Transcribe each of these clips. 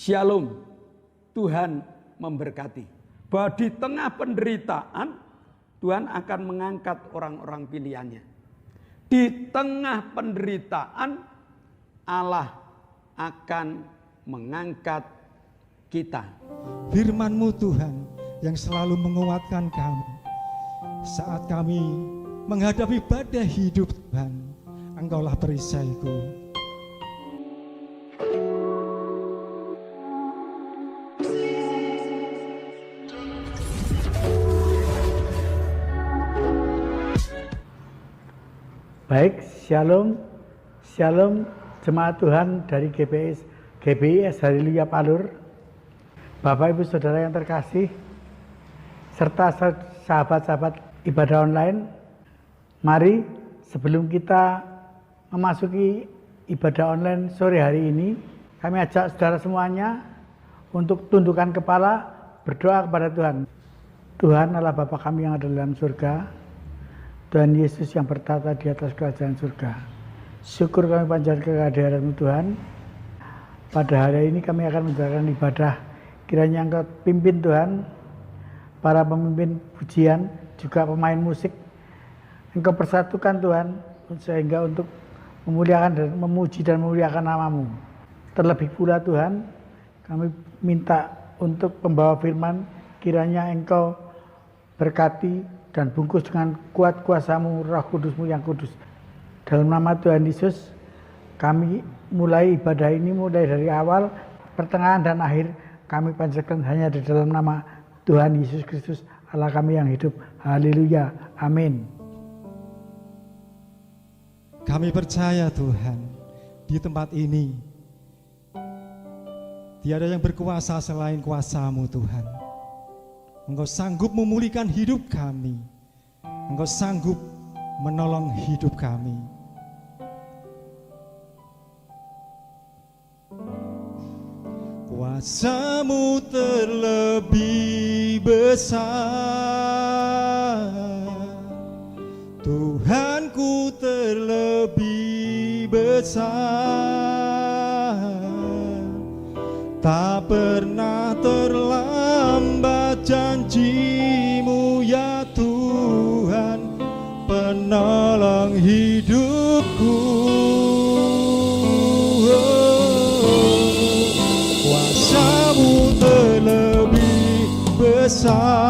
Shalom, Tuhan memberkati. Bahwa di tengah penderitaan, Tuhan akan mengangkat orang-orang pilihannya. Di tengah penderitaan, Allah akan mengangkat kita. Firman-Mu Tuhan yang selalu menguatkan kami saat kami menghadapi badai hidup Tuhan. Engkaulah perisaiku. Baik, shalom, shalom jemaat Tuhan dari GBIS Haleluya Palur. Bapak Ibu Saudara yang terkasih, serta sahabat-sahabat ibadah online, mari sebelum kita memasuki ibadah online sore hari ini, kami ajak saudara semuanya untuk tundukkan kepala, berdoa kepada Tuhan. Tuhan Allah Bapa kami yang ada dalam surga, Tuhan Yesus yang bertata di atas kerajaan surga. Syukur kami panjatkan kehadiran-Mu Tuhan. Pada hari ini kami akan menjalankan ibadah. Kiranya Engkau pimpin Tuhan, para pemimpin pujian, juga pemain musik. Engkau persatukan Tuhan, sehingga untuk memuliakan dan memuji dan memuliakan nama-Mu. Terlebih pula Tuhan, kami minta untuk pembawa firman, kiranya Engkau berkati dan bungkus dengan kuat kuasa-Mu, Roh Kudus-Mu yang kudus. Dalam nama Tuhan Yesus, kami mulai ibadah ini mulai dari awal, pertengahan dan akhir, kami panjatkan hanya di dalam nama Tuhan Yesus Kristus, Allah kami yang hidup. Haleluya. Amin. Kami percaya Tuhan, di tempat ini tiada yang berkuasa selain kuasa-Mu Tuhan. Engkau sanggup memulihkan hidup kami. Engkau sanggup menolong hidup kami. Kuasa-Mu terlebih besar, Tuhanku terlebih besar. Tak pernah terlambat janji-Mu ya Tuhan, penolong hidupku. Kuasa-Mu terlebih besar,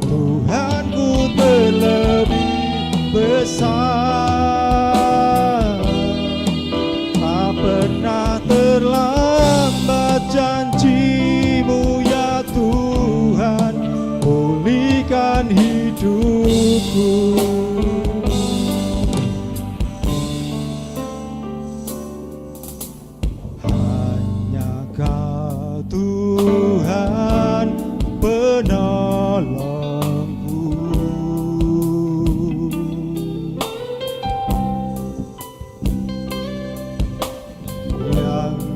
Tuhanku terlebih besar. Pernah terlambat janji-Mu ya Tuhan, pulihkan hidupku. Hanya Kau Tuhan penolongku,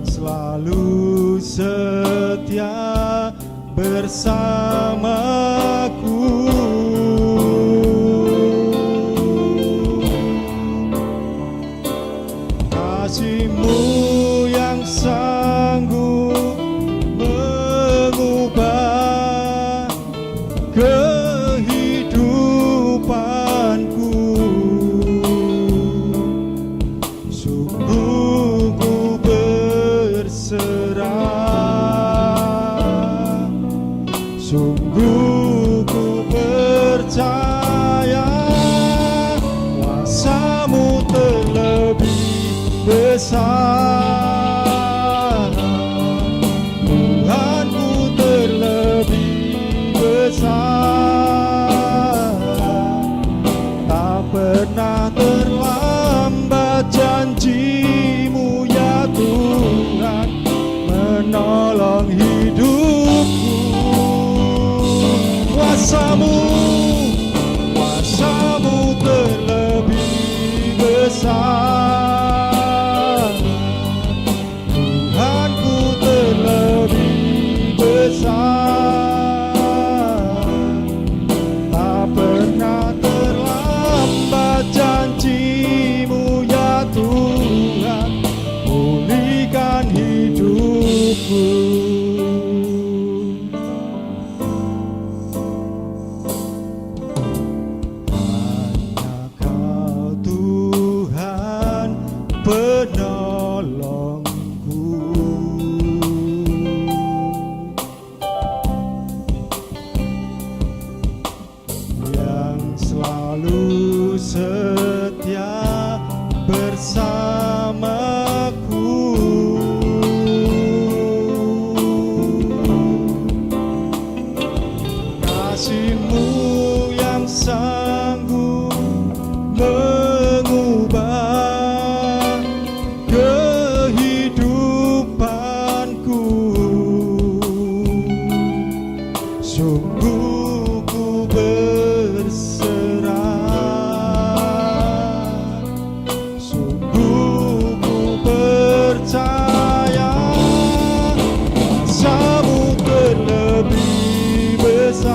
selalu setia bersamaku. Kasih-Mu yang sanggup mengubah kehidupanku. Sungguh ku berserah, sungguh ku percaya, kuasa-Mu terlebih besar, Tuhanku terlebih besar. Tak pernah terlambat janji-Mu ya Tuhan, menolong hidupku. Kuasa-Mu terlebih besar, Tuhanku terlebih besar. Tak pernah terlambat janji-Mu ya Tuhan, pulihkan Sungguh ku berserah, sungguh ku percaya kuasa-Mu terlebih besar,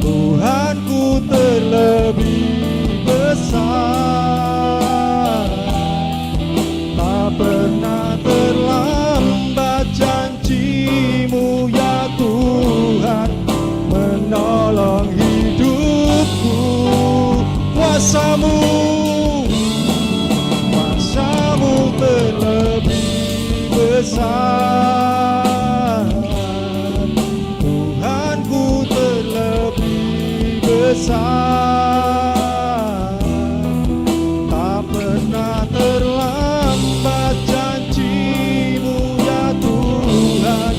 Tuhanku terlebih besar. Tak pernah terlambat janji-Mu ya Tuhan menolong hidupku. Kuasa-Mu terlebih besar, Tuhanku terlebih besar. Tak pernah terlambat janji-Mu ya Tuhan,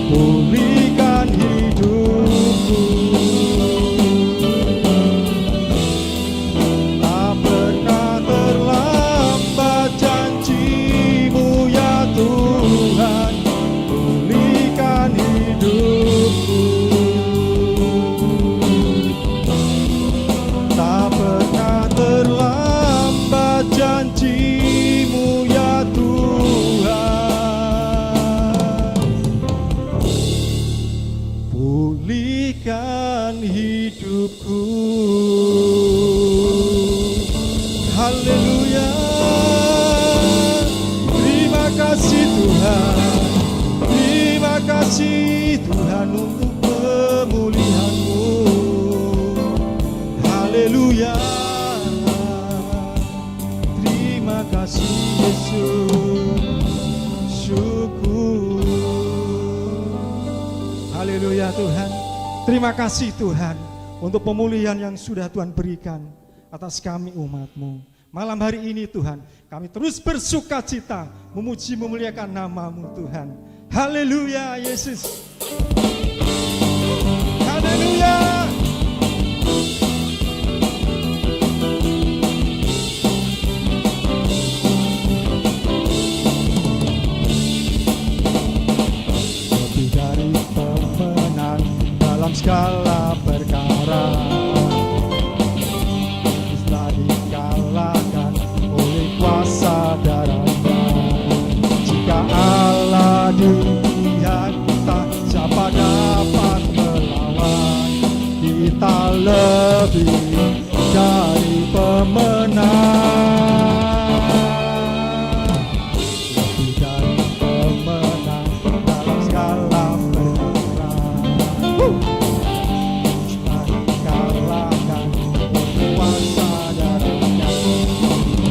pulihkan hidupku. Tak pernah terlambat janji-Mu ya Tuhan, pulihkan hidupku. Tak pernah terlambat janji-Mu ya Tuhan, pulihkan hidupku. Haleluya. Terima kasih Tuhan, terima kasih Tuhan untuk pemulihan-Mu. Haleluya. Terima kasih Yesus, syukur. Haleluya Tuhan. Terima kasih Tuhan untuk pemulihan yang sudah Tuhan berikan atas kami umat-Mu. Malam hari ini Tuhan, kami terus bersuka cita memuji memuliakan nama-Mu Tuhan. Haleluya Yesus. Haleluya. Lebih dari pemenang dalam segala perkara, telah dikalahkan oleh kuasa darah-Nya. Jika Allah di pihak kita, siapa dapat melawan? Kita lebih dari pemenang, lebih dari pemenang dalam segala perkara. Telah dikalahkan oleh kuasa darah-Nya.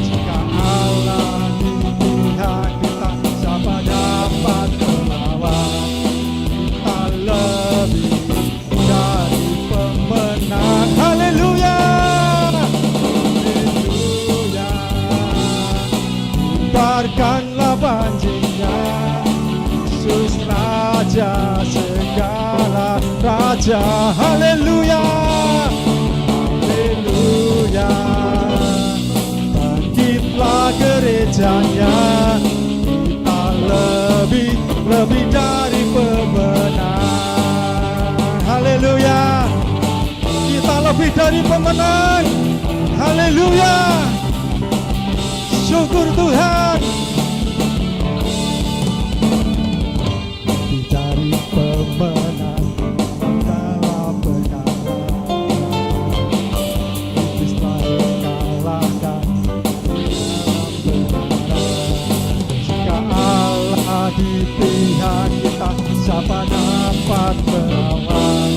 Jika Allah di pihak kita, siapa dapat melawan? Kita lebih dari pemenang. Haleluya. Haleluya. Kibarkanlah banjinya, Yesus Raja segala raja. Haleluya. Haleluya. Bangkitlah gerejanya, kita lebih dari pemenang. Haleluya. Kita lebih dari pemenang. Haleluya. Syukur Tuhan. Lebih dari pemenang dalam perkara, iblis telah dikalahkan dalam perkara. Jika Allah di pihak kita, siapa dapat melawan?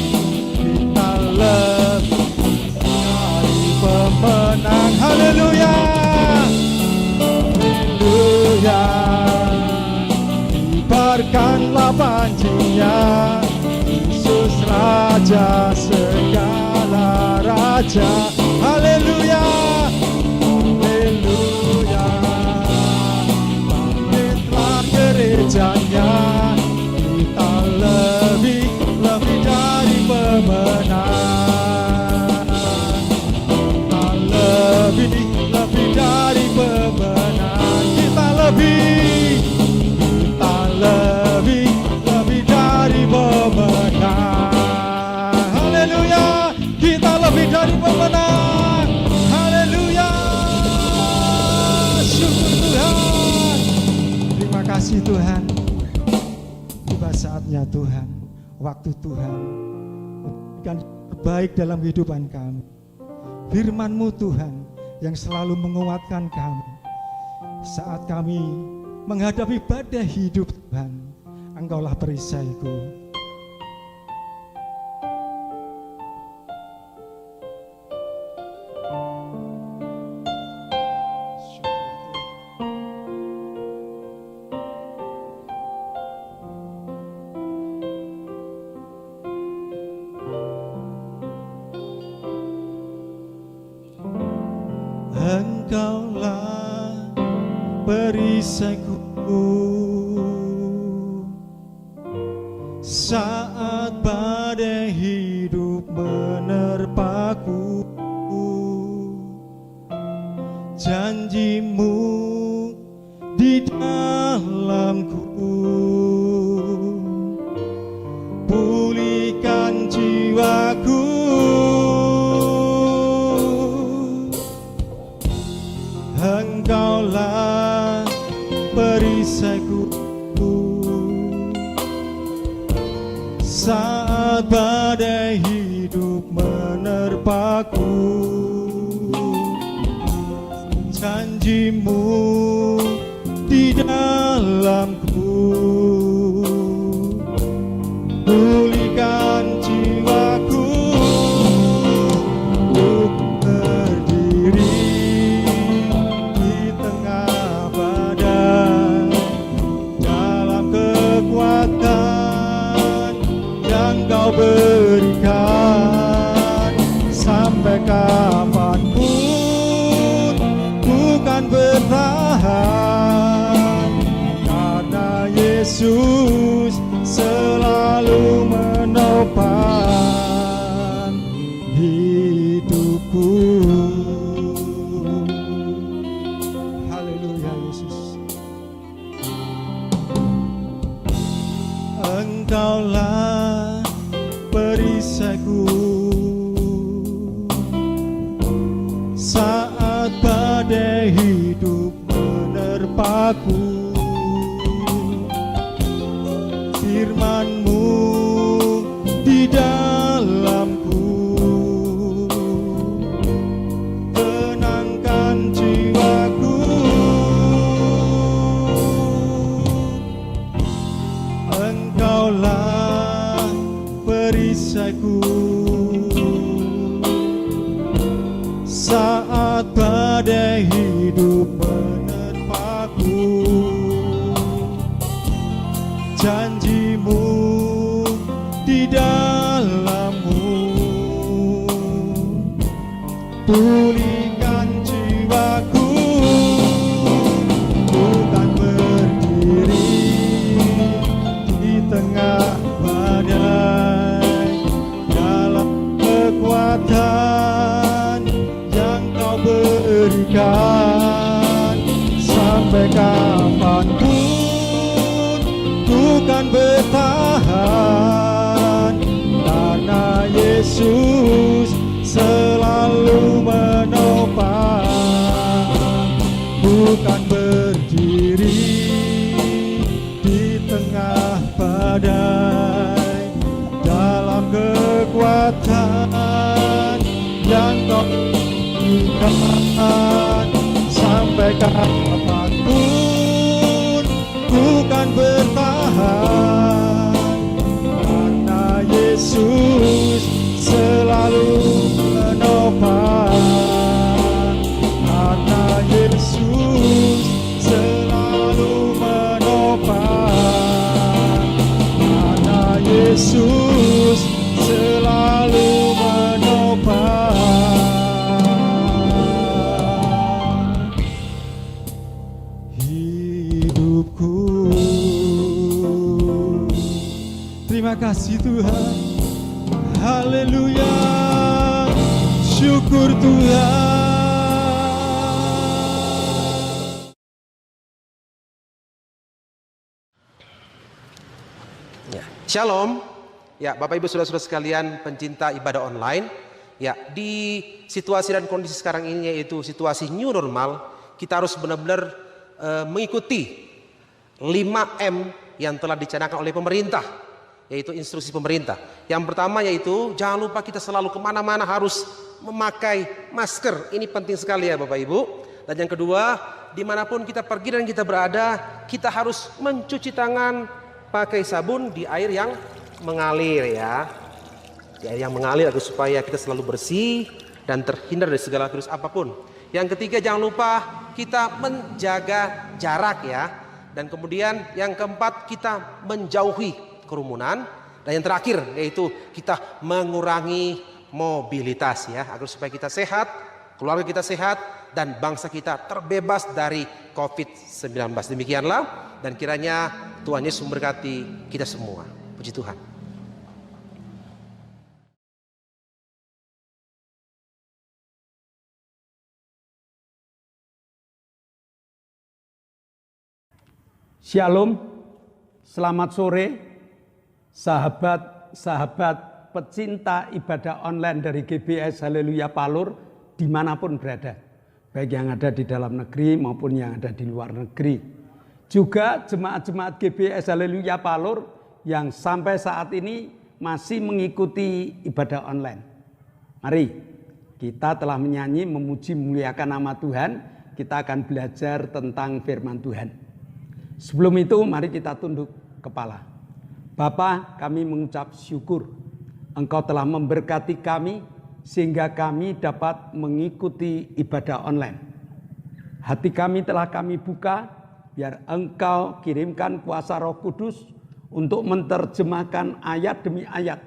Kita lebih dari pemenang. Haleluya. Haleluya. Kibarkanlah banjinya, Yesus Raja segala raja. Haleluya. Haleluya. Bangkitlah gerejanya, kita lebih dari pemenang. Kita lebih dari pemenang. Kita lebih dari saatnya Tuhan, waktu Tuhan memberikan terbaik dalam kehidupan kami. Firman-Mu Tuhan yang selalu menguatkan kami saat kami menghadapi badai hidup Tuhan. Engkaulah perisaiku. Engkaulah perisaiku saat badai hidup menerpaku. Janji-Mu di dalamku, pulihkan jiwaku. Engkaulah perisaiku saat badai hidup menerpaku. Janji-Mu di dalamku, pulihkan jiwaku. Untuk berdiri di tengah badai dalam kekuatan yang Kau berikan. Sampai kapanpun bukan bertahan, karena Yesus selalu menopang hidupku. Haleluya Yesus. Engkaulah perisaiku saat badai hidup menerpaku. Firman-Mu di dalamku, tenangkan jiwaku. Engkaulah perisaiku saat badai hidup menerpaku. Janji-Mu di dalammu, pulihkan jiwaku. Bukan berdiri di tengah badai dalam kekuatan yang Kau berikan. Sampai kapanpun bukan bertahan, karena Yesus selalu menopang. Bukan berdiri di tengah badai dalam kekuatan yang Kau berikan. Sampai kapanpun bukan bertahan, karena Yesus selalu menopang. Karena Yesus selalu menopang. Karena Yesus selalu menopang hidupku. Terima kasih Tuhan. Haleluya. Syukur Tuhan. Ya. Shalom. Ya, Bapak Ibu Saudara-saudara sekalian pencinta ibadah online. Ya, di situasi dan kondisi sekarang ini, yaitu situasi new normal, kita harus benar-benar mengikuti 5M yang telah dicanangkan oleh pemerintah, yaitu instruksi pemerintah. Yang pertama yaitu jangan lupa kita selalu kemana-mana harus memakai masker. Ini penting sekali ya Bapak Ibu. Dan yang kedua, dimanapun kita pergi dan kita berada, kita harus mencuci tangan pakai sabun di air yang mengalir ya. Di air yang mengalir agar supaya kita selalu bersih dan terhindar dari segala virus apapun. Yang ketiga, jangan lupa kita menjaga jarak ya. Dan kemudian yang keempat, kita menjauhi kerumunan. Dan yang terakhir yaitu kita mengurangi mobilitas ya, agar supaya kita sehat, keluarga kita sehat, dan bangsa kita terbebas dari COVID-19. Demikianlah, dan kiranya Tuhan Yesus memberkati kita semua. Puji Tuhan. Shalom, selamat sore sahabat-sahabat pecinta ibadah online dari GBS Haleluya Palur dimanapun berada. Baik yang ada di dalam negeri maupun yang ada di luar negeri. Juga jemaat-jemaat GBS Haleluya Palur yang sampai saat ini masih mengikuti ibadah online. Mari kita telah menyanyi memuji memuliakan nama Tuhan. Kita akan belajar tentang firman Tuhan. Sebelum itu mari kita tunduk kepala. Bapa, kami mengucap syukur Engkau telah memberkati kami sehingga kami dapat mengikuti ibadah online. Hati kami telah kami buka biar Engkau kirimkan kuasa Roh Kudus untuk menerjemahkan ayat demi ayat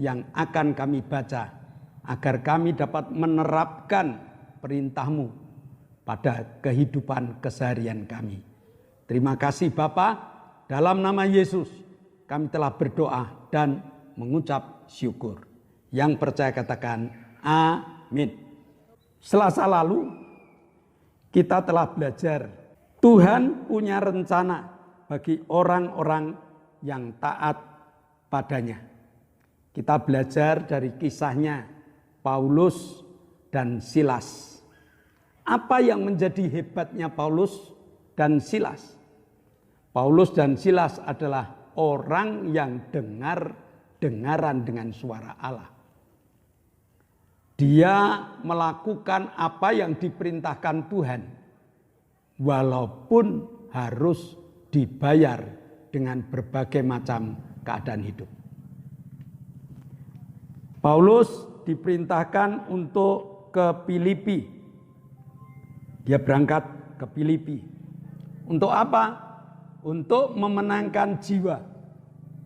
yang akan kami baca agar kami dapat menerapkan perintah-Mu pada kehidupan keseharian kami. Terima kasih Bapa, dalam nama Yesus kami telah berdoa dan mengucap syukur. Yang percaya katakan amin. Selasa lalu kita telah belajar Tuhan punya rencana bagi orang-orang yang taat padanya. Kita belajar dari kisahnya Paulus dan Silas. Apa yang menjadi hebatnya Paulus dan Silas? Paulus dan Silas adalah orang yang dengaran dengan suara Allah. Dia melakukan apa yang diperintahkan Tuhan, walaupun harus dibayar dengan berbagai macam keadaan hidup. Paulus diperintahkan untuk ke Filipi. Dia berangkat ke Filipi. Untuk apa? Untuk memenangkan jiwa,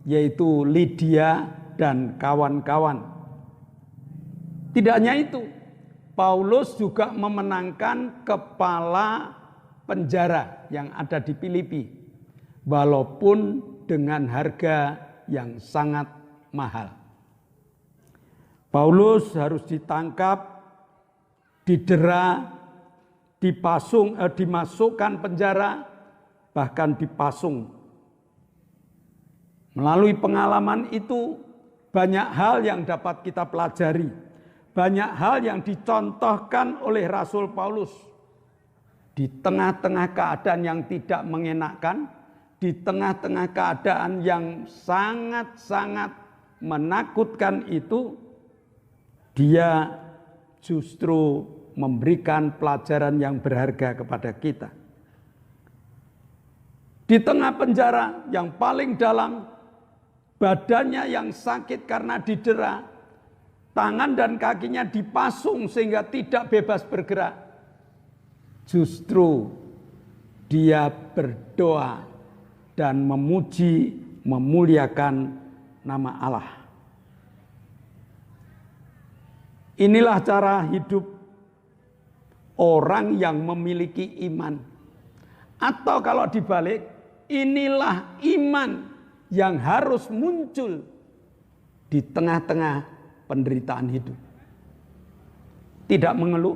yaitu Lydia dan kawan-kawan. Tidak hanya itu, Paulus juga memenangkan kepala penjara yang ada di Filipi, walaupun dengan harga yang sangat mahal. Paulus harus ditangkap, didera, dimasukkan penjara, bahkan dipasung. Melalui pengalaman itu banyak hal yang dapat kita pelajari. Banyak hal yang dicontohkan oleh Rasul Paulus. Di tengah-tengah keadaan yang tidak mengenakkan, di tengah-tengah keadaan yang sangat-sangat menakutkan itu, dia justru memberikan pelajaran yang berharga kepada kita. Di tengah penjara yang paling dalam, badannya yang sakit karena didera, tangan dan kakinya dipasung sehingga tidak bebas bergerak. Justru dia berdoa dan memuji, memuliakan nama Allah. Inilah cara hidup orang yang memiliki iman. Atau kalau dibalik, inilah iman yang harus muncul di tengah-tengah penderitaan hidup. Tidak mengeluh,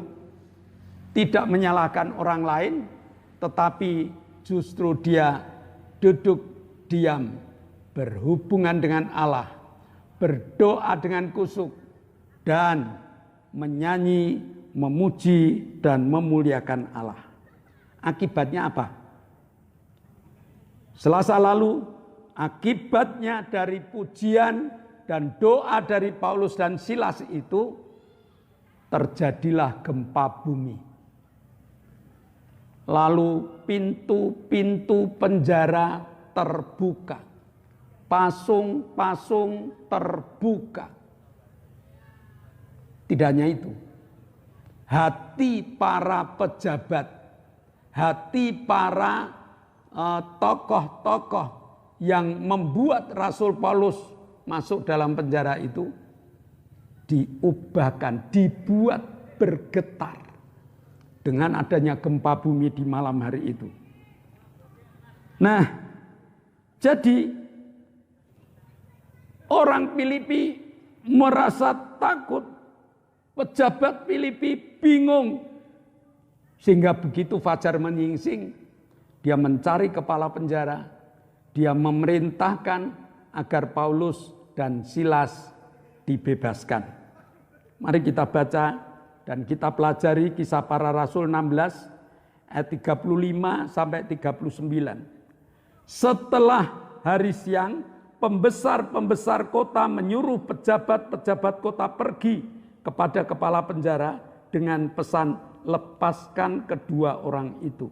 tidak menyalahkan orang lain, tetapi justru dia duduk diam, berhubungan dengan Allah, berdoa dengan kusuk, dan menyanyi, memuji, dan memuliakan Allah. Akibatnya apa? Selasa lalu Akibatnya dari pujian dan doa dari Paulus dan Silas itu terjadilah gempa bumi. Lalu pintu-pintu penjara terbuka. Pasung-pasung terbuka. Tidak hanya itu. Hati para pejabat, hati para tokoh-tokoh yang membuat Rasul Paulus masuk dalam penjara itu diubahkan, dibuat bergetar dengan adanya gempa bumi di malam hari itu. Nah, jadi orang Filipi merasa takut, pejabat Filipi bingung, sehingga begitu fajar menyingsing, dia mencari kepala penjara, dia memerintahkan agar Paulus dan Silas dibebaskan. Mari kita baca dan kita pelajari Kisah Para Rasul 16 ayat 35 sampai 39. Setelah hari siang, pembesar-pembesar kota menyuruh pejabat-pejabat kota pergi kepada kepala penjara dengan pesan lepaskan kedua orang itu.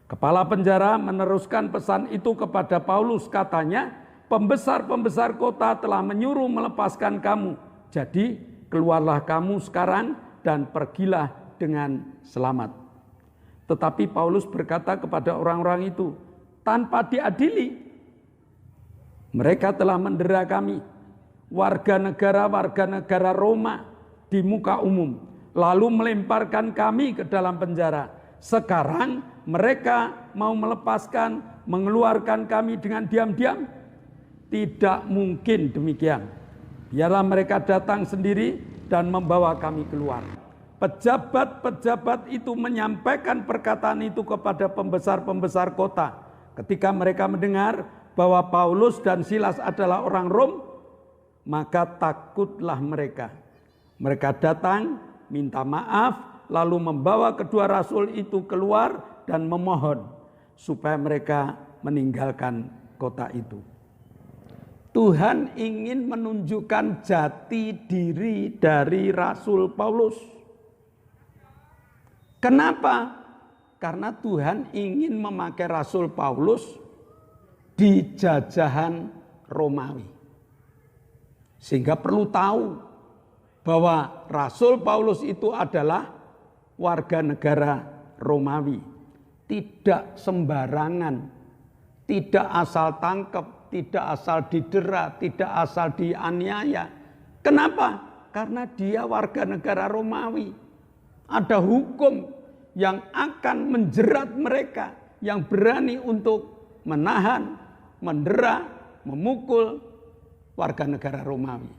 Kepala penjara meneruskan pesan itu kepada Paulus, katanya, pembesar-pembesar kota telah menyuruh melepaskan kamu. Jadi keluarlah kamu sekarang dan pergilah dengan selamat. Tetapi Paulus berkata kepada orang-orang itu, tanpa diadili, mereka telah mendera kami, warga negara Roma di muka umum, lalu melemparkan kami ke dalam penjara. Sekarang mereka mau melepaskan, mengeluarkan kami dengan diam-diam? Tidak mungkin demikian. Biarlah mereka datang sendiri dan membawa kami keluar. Pejabat-pejabat itu menyampaikan perkataan itu kepada pembesar-pembesar kota. Ketika mereka mendengar bahwa Paulus dan Silas adalah orang Rom, maka takutlah mereka. Mereka datang, minta maaf, lalu membawa kedua rasul itu keluar dan memohon supaya mereka meninggalkan kota itu. Tuhan ingin menunjukkan jati diri dari Rasul Paulus. Kenapa? Karena Tuhan ingin memakai Rasul Paulus di jajahan Romawi. Sehingga perlu tahu bahwa Rasul Paulus itu adalah warga negara Romawi. Tidak sembarangan, tidak asal tangkap, tidak asal didera, tidak asal dianiaya. Kenapa? Karena dia warga negara Romawi. Ada hukum yang akan menjerat mereka yang berani untuk menahan, mendera, memukul warga negara Romawi.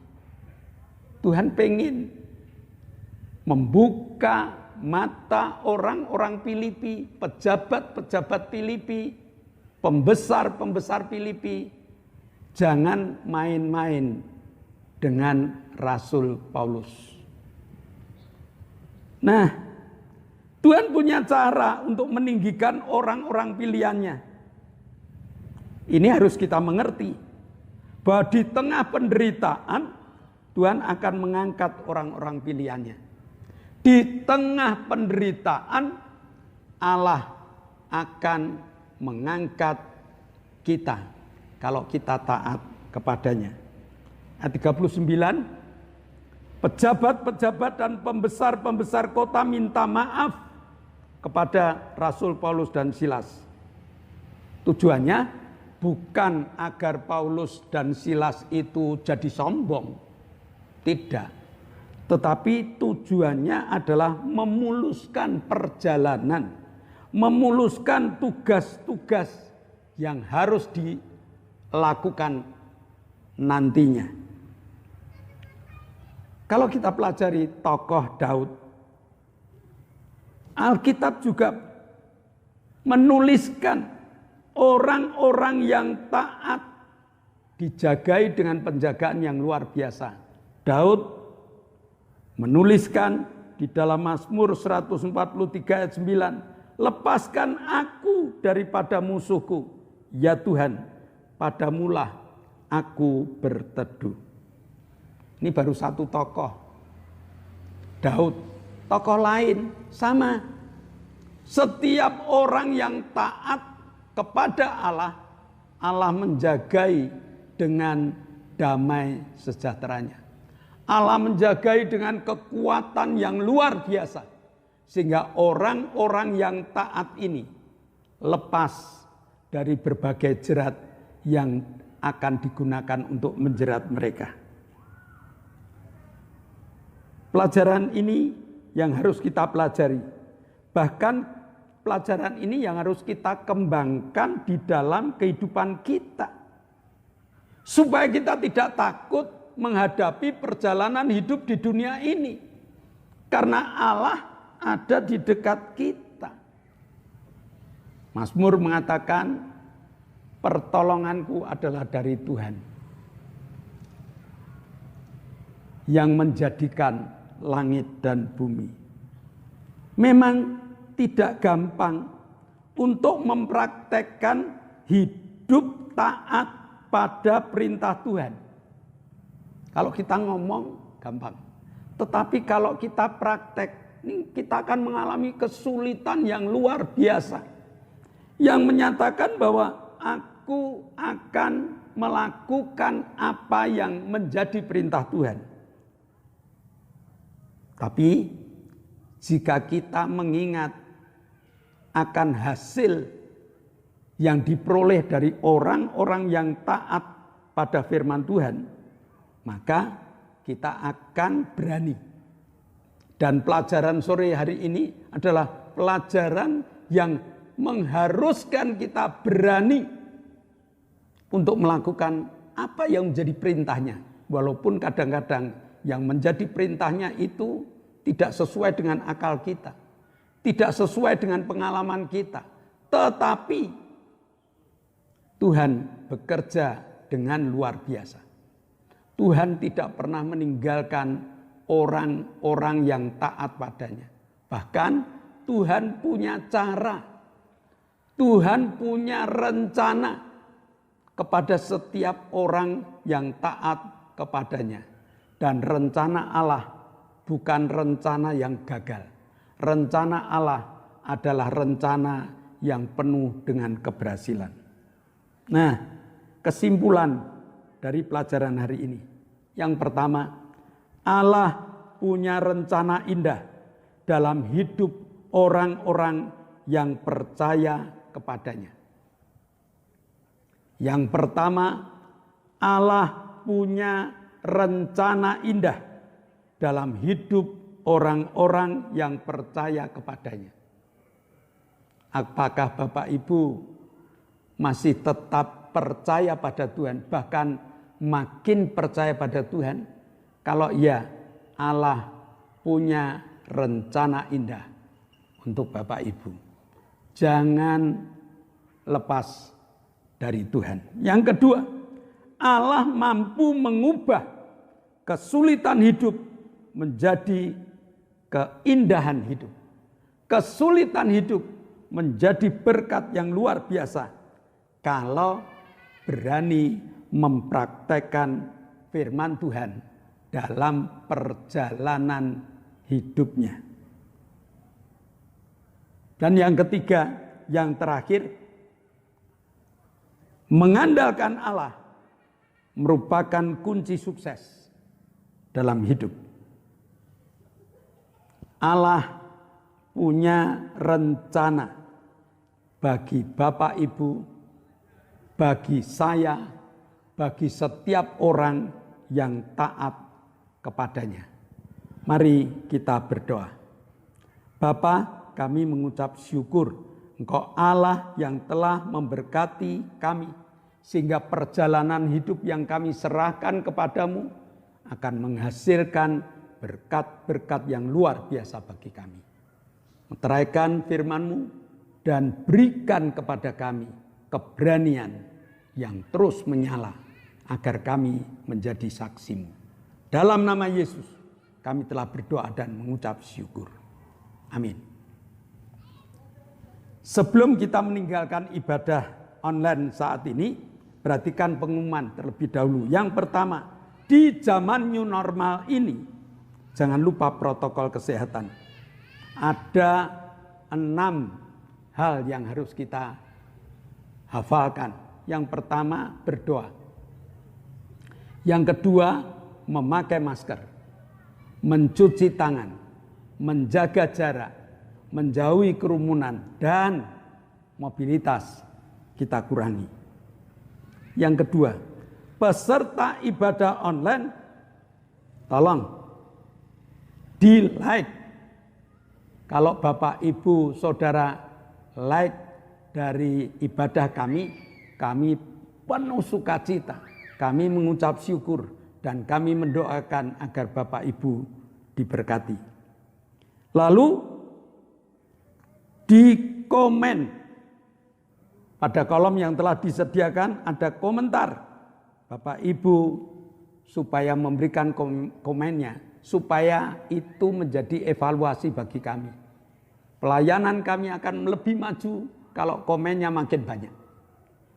Tuhan pengen membuka mata orang-orang Filipi, pejabat-pejabat Filipi, pembesar-pembesar Filipi, jangan main-main dengan Rasul Paulus. Nah, Tuhan punya cara untuk meninggikan orang-orang pilihannya. Ini harus kita mengerti bahwa di tengah penderitaan Tuhan akan mengangkat orang-orang pilihannya. Di tengah penderitaan Allah akan mengangkat kita kalau kita taat kepadanya. Ayat 39, pejabat-pejabat dan pembesar-pembesar kota minta maaf kepada Rasul Paulus dan Silas. Tujuannya bukan agar Paulus dan Silas itu jadi sombong. Tidak. Tetapi tujuannya adalah memuluskan perjalanan. Memuluskan tugas-tugas yang harus dilakukan nantinya. Kalau kita pelajari tokoh Daud, Alkitab juga menuliskan orang-orang yang taat dijagai dengan penjagaan yang luar biasa. Daud menuliskan di dalam Mazmur 143 ayat 9, lepaskan aku daripada musuhku, ya Tuhan, padamulah aku berteduh. Ini baru satu tokoh, Daud. Tokoh lain sama. Setiap orang yang taat kepada Allah, Allah menjagai dengan damai sejahteranya. Allah menjagai dengan kekuatan yang luar biasa. Sehingga orang-orang yang taat ini lepas dari berbagai jerat yang akan digunakan untuk menjerat mereka. Pelajaran ini yang harus kita pelajari. Bahkan pelajaran ini yang harus kita kembangkan di dalam kehidupan kita. Supaya kita tidak takut menghadapi perjalanan hidup di dunia ini. Karena Allah ada di dekat kita. Mazmur mengatakan, pertolonganku adalah dari Tuhan. Yang menjadikan langit dan bumi. Memang tidak gampang untuk mempraktekkan hidup taat pada perintah Tuhan. Kalau kita ngomong gampang. Tetapi kalau kita praktek, kita akan mengalami kesulitan yang luar biasa. Yang menyatakan bahwa aku akan melakukan apa yang menjadi perintah Tuhan. Tapi jika kita mengingat akan hasil yang diperoleh dari orang-orang yang taat pada firman Tuhan, maka kita akan berani. Dan pelajaran sore hari ini adalah pelajaran yang mengharuskan kita berani untuk melakukan apa yang menjadi perintahnya. Walaupun kadang-kadang yang menjadi perintahnya itu tidak sesuai dengan akal kita, tidak sesuai dengan pengalaman kita. Tetapi Tuhan bekerja dengan luar biasa. Tuhan tidak pernah meninggalkan orang-orang yang taat padanya. Bahkan Tuhan punya cara, Tuhan punya rencana kepada setiap orang yang taat kepadanya. Dan rencana Allah bukan rencana yang gagal. Rencana Allah adalah rencana yang penuh dengan keberhasilan. Nah, kesimpulan dari pelajaran hari ini. Yang pertama, Allah punya rencana indah dalam hidup orang-orang yang percaya kepadanya. Yang pertama, Allah punya rencana indah dalam hidup orang-orang yang percaya kepadanya. Apakah Bapak Ibu masih tetap percaya pada Tuhan, bahkan makin percaya pada Tuhan? Kalau iya, Allah punya rencana indah untuk Bapak Ibu. Jangan lepas dari Tuhan. Yang kedua, Allah mampu mengubah kesulitan hidup menjadi keindahan hidup. Kesulitan hidup menjadi berkat yang luar biasa kalau berani mempraktekkan firman Tuhan dalam perjalanan hidupnya. Dan yang ketiga, yang terakhir, mengandalkan Allah merupakan kunci sukses dalam hidup. Allah punya rencana bagi Bapak Ibu, bagi saya, bagi setiap orang yang taat kepadanya. Mari kita berdoa. Bapa, kami mengucap syukur Engkau Allah yang telah memberkati kami, sehingga perjalanan hidup yang kami serahkan kepadamu akan menghasilkan berkat-berkat yang luar biasa bagi kami. Meteraikan firman-Mu dan berikan kepada kami keberanian yang terus menyala agar kami menjadi saksi-Mu. Dalam nama Yesus kami telah berdoa dan mengucap syukur. Amin. Sebelum kita meninggalkan ibadah online saat ini, perhatikan pengumuman terlebih dahulu. Yang pertama, di zaman new normal ini, jangan lupa protokol kesehatan. Ada 6 hal yang harus kita hafalkan. Yang pertama, berdoa. Yang kedua, memakai masker, mencuci tangan, menjaga jarak, menjauhi kerumunan, dan mobilitas kita kurangi. Yang kedua, peserta ibadah online, tolong di-like. Kalau Bapak, Ibu, Saudara like dari ibadah kami penuh sukacita. Kami mengucap syukur dan kami mendoakan agar Bapak Ibu diberkati. Lalu di komen, pada kolom yang telah disediakan ada komentar Bapak Ibu supaya memberikan komennya, supaya itu menjadi evaluasi bagi kami. Pelayanan kami akan lebih maju kalau komennya makin banyak.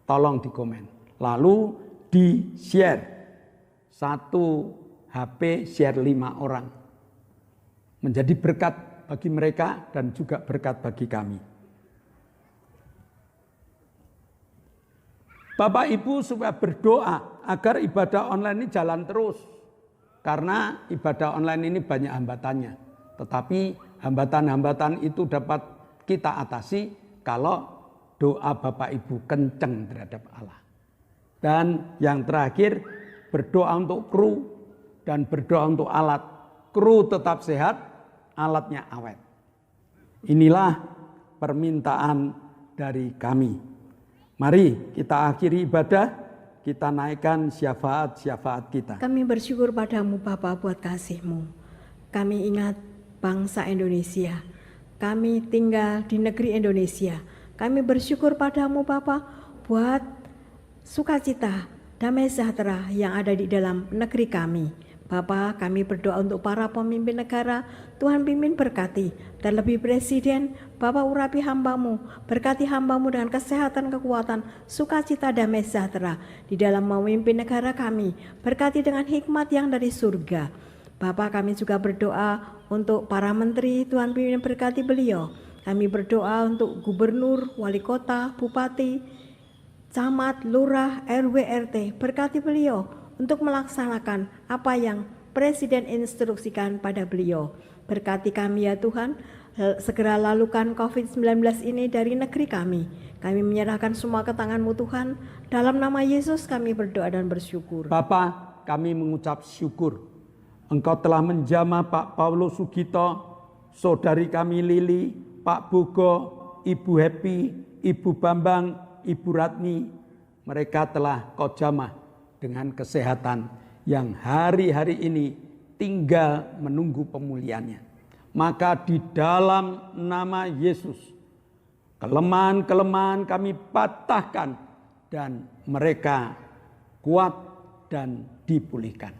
Tolong di komen. Lalu di share. 1 HP share 5 orang. Menjadi berkat bagi mereka dan juga berkat bagi kami. Bapak Ibu supaya berdoa agar ibadah online ini jalan terus. Karena ibadah online ini banyak hambatannya. Tetapi hambatan-hambatan itu dapat kita atasi kalau doa Bapak Ibu kenceng terhadap Allah. Dan yang terakhir, berdoa untuk kru dan berdoa untuk alat. Kru tetap sehat, alatnya awet. Inilah permintaan dari kami. Mari kita akhiri ibadah, kita naikkan syafaat-syafaat kita. Kami bersyukur padamu Bapa buat kasih-Mu. Kami ingat bangsa Indonesia. Kami tinggal di negeri Indonesia. Kami bersyukur padamu Bapa buat sukacita, damai sejahtera yang ada di dalam negeri kami. Bapa, kami berdoa untuk para pemimpin negara, Tuhan pimpin berkati, terlebih Presiden, Bapa urapi hamba-Mu, berkati hamba-Mu dengan kesehatan, kekuatan, sukacita, damai sejahtera di dalam memimpin negara kami, berkati dengan hikmat yang dari surga. Bapa, kami juga berdoa untuk para menteri, Tuhan pimpin berkati beliau. Kami berdoa untuk gubernur, wali kota, bupati, camat, lurah, RW, RT, berkati beliau untuk melaksanakan apa yang Presiden instruksikan pada beliau. Berkati kami ya Tuhan, segera lalukan COVID-19 ini dari negeri kami. Kami menyerahkan semua ke tangan-Mu Tuhan. Dalam nama Yesus kami berdoa dan bersyukur. Bapa, kami mengucap syukur. Engkau telah menjamah Pak Paulus Sugito, saudari kami Lili, Pak Bogo, Ibu Happy, Ibu Bambang, Ibu Ratni. Mereka telah Kau jamah dengan kesehatan yang hari-hari ini tinggal menunggu pemulihannya. Maka di dalam nama Yesus, kelemahan-kelemahan kami patahkan dan mereka kuat dan dipulihkan.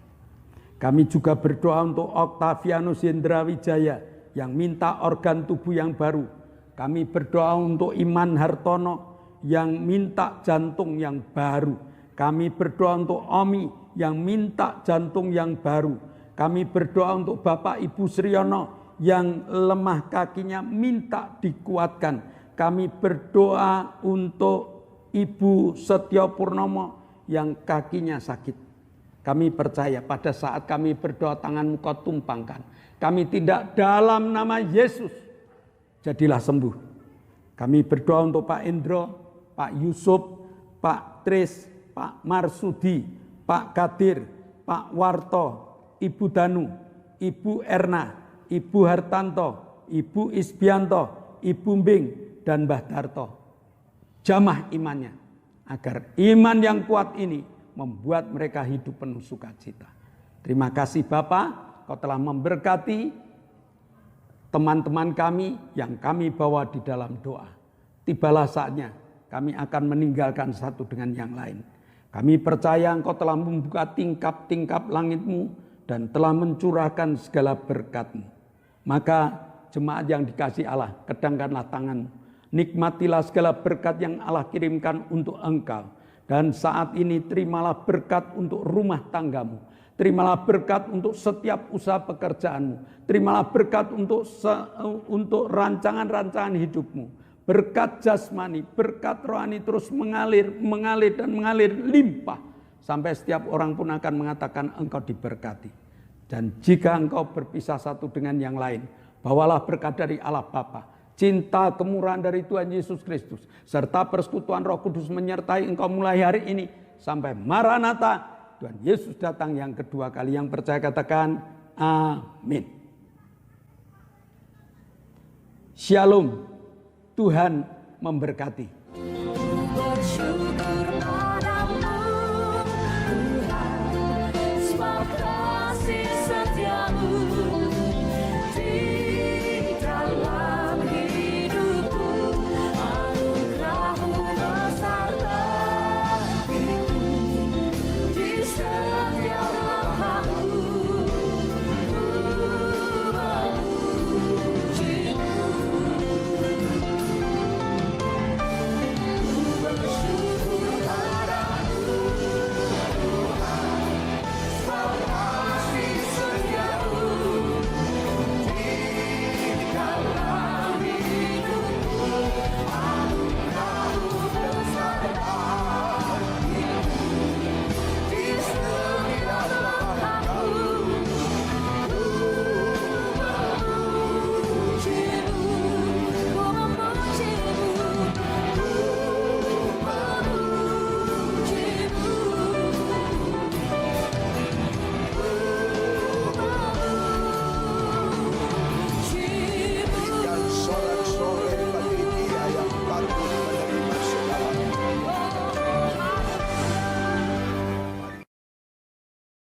Kami juga berdoa untuk Oktavianus Hendra Wijaya yang minta organ tubuh yang baru. Kami berdoa untuk Iman Hartono yang minta jantung yang baru. Kami berdoa untuk Omi yang minta jantung yang baru. Kami berdoa untuk Bapak Ibu Sriono yang lemah kakinya minta dikuatkan. Kami berdoa untuk Ibu Setyo Purnomo yang kakinya sakit. Kami percaya pada saat kami berdoa tangan-Mu Kau tumpangkan. Kami tidak dalam nama Yesus. Jadilah sembuh. Kami berdoa untuk Pak Endro, Pak Yusuf, Pak Tris, Pak Marsudi, Pak Kadir, Pak Warto, Ibu Danu, Ibu Erna, Ibu Hartanto, Ibu Isbianto, Ibu Mbing, dan Mbah Darto. Jamah imannya, agar iman yang kuat ini membuat mereka hidup penuh sukacita. Terima kasih Bapa, Kau telah memberkati teman-teman kami yang kami bawa di dalam doa. Tibalah saatnya kami akan meninggalkan satu dengan yang lain. Kami percaya Engkau telah membuka tingkap-tingkap langit-Mu dan telah mencurahkan segala berkat-Mu. Maka jemaat yang dikasihi Allah, kedangkanlah tangan-Mu. Nikmatilah segala berkat yang Allah kirimkan untuk engkau. Dan saat ini terimalah berkat untuk rumah tanggamu. Terimalah berkat untuk setiap usaha pekerjaanmu. Terimalah berkat untuk rancangan-rancangan hidupmu. Berkat jasmani, berkat rohani terus mengalir limpah. Sampai setiap orang pun akan mengatakan engkau diberkati. Dan jika engkau berpisah satu dengan yang lain, bawalah berkat dari Allah Bapa, cinta kemurahan dari Tuhan Yesus Kristus, serta persekutuan Roh Kudus menyertai engkau mulai hari ini sampai Maranatha, Tuhan Yesus datang yang kedua kali. Yang percaya katakan amin. Shalom, Tuhan memberkati.